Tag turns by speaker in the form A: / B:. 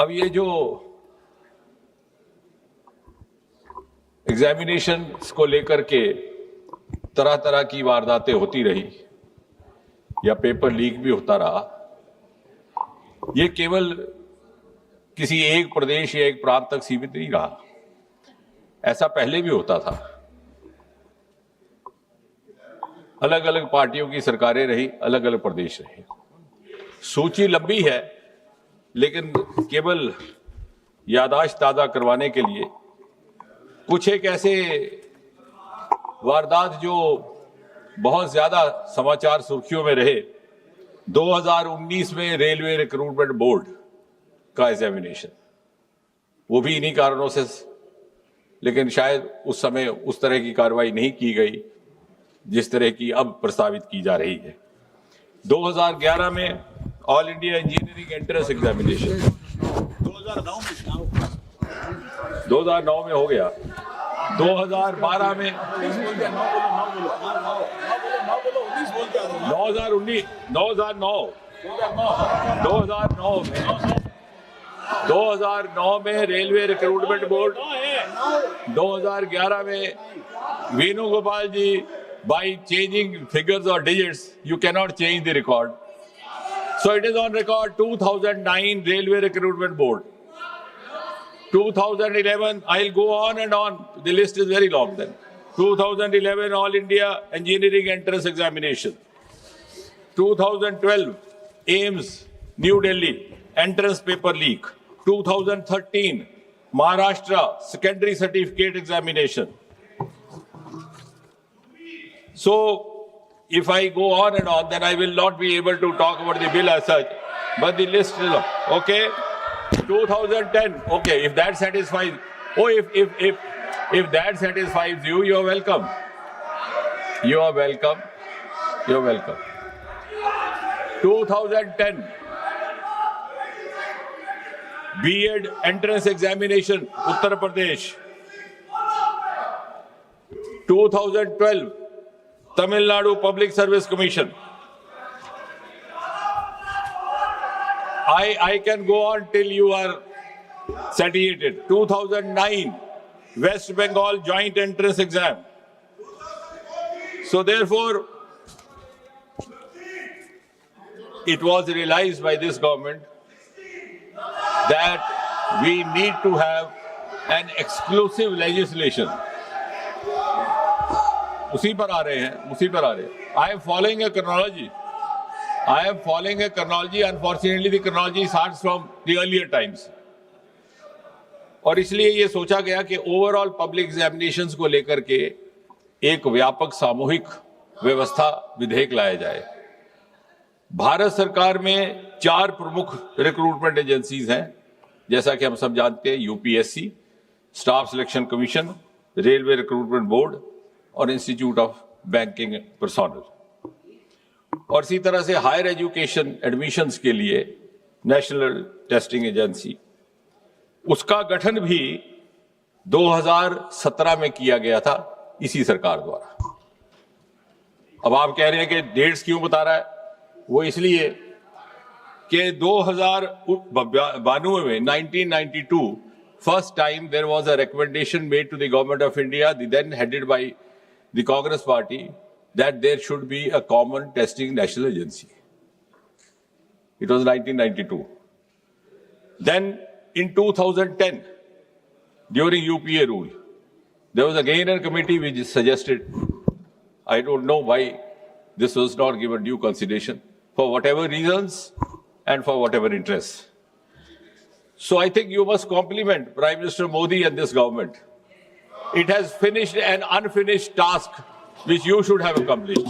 A: अब ये जो एग्जामिनेशन को लेकर के तरह तरह की वारदातें होती रही या पेपर लीक भी होता रहा, ये केवल किसी एक प्रदेश या एक प्रांत तक सीमित नहीं रहा। ऐसा पहले भी होता था। अलग अलग पार्टियों की सरकारें रही, अलग अलग प्रदेश रहे। सूची लंबी है, लेकिन केवल याददाश्त ताज़ा करवाने के लिए कुछ एक ऐसे वारदात जो बहुत ज्यादा समाचार सुर्खियों में रहे। 2019 में रेलवे रिक्रूटमेंट बोर्ड का एग्जामिनेशन, वो भी इन्हीं कारणों से, लेकिन शायद उस समय उस तरह की कार्रवाई नहीं की गई जिस तरह की अब प्रस्तावित की जा रही है। 2011 में all India engineering entrance examination 2009 में हो गया। 2012 में 2009 में रेलवे रिक्रूटमेंट बोर्ड, 2011 में वेणुगोपाल जी, by changing figures or digits, you cannot change the record. So it is on record 2009 Railway Recruitment Board. 2011, I'll go on and on. The list is very long then. 2011 All India Engineering Entrance Examination. 2012 AIMS, New Delhi, Entrance Paper Leak. 2013 Maharashtra Secondary Certificate Examination. So, if I go on and on, then I will not be able to talk about the bill as such. But the list is okay. 2010. Okay, if that satisfies. Oh, if that satisfies you, you are welcome. You are welcome. You are welcome. 2010. B.Ed entrance examination, Uttar Pradesh. 2012. Tamil Nadu Public Service Commission. I can go on till you are satiated. 2009 West Bengal Joint Entrance Exam. So therefore, it was realized by this government that we need to have an exclusive legislation. उसी पर आ रहे हैं। I am following a chronology. Unfortunately, the chronology starts from the earlier times. और इसलिए ये सोचा गया कि ओवरऑल पब्लिक एग्जामिनेशंस को लेकर के एक व्यापक सामूहिक व्यवस्था विधेयक लाया जाए। भारत सरकार में 4 प्रमुख रिक्रूटमेंट एजेंसीज हैं, जैसा कि हम सब जानते हैं, UPSC, staff selection commission, railway recruitment board और इंस्टीट्यूट ऑफ बैंकिंग पर्सोनल। और इसी तरह से हायर एजुकेशन एडमिशंस के लिए नेशनल टेस्टिंग एजेंसी, उसका गठन भी 2017 में किया गया था इसी सरकार द्वारा। अब आप कह रहे हैं कि डेट्स क्यों बता रहा है? वो इसलिए कि 2092 में 1992 first time there was a recommendation made to the government of India, then headed by the Congress party, that there should be a common testing national agency. It was 1992. Then in 2010, during UPA rule, there was again a committee which suggested, I don't know why this was not given due consideration, for whatever reasons and for whatever interests. So I think you must compliment Prime Minister Modi and this government. It has finished an unfinished task which you should have accomplished.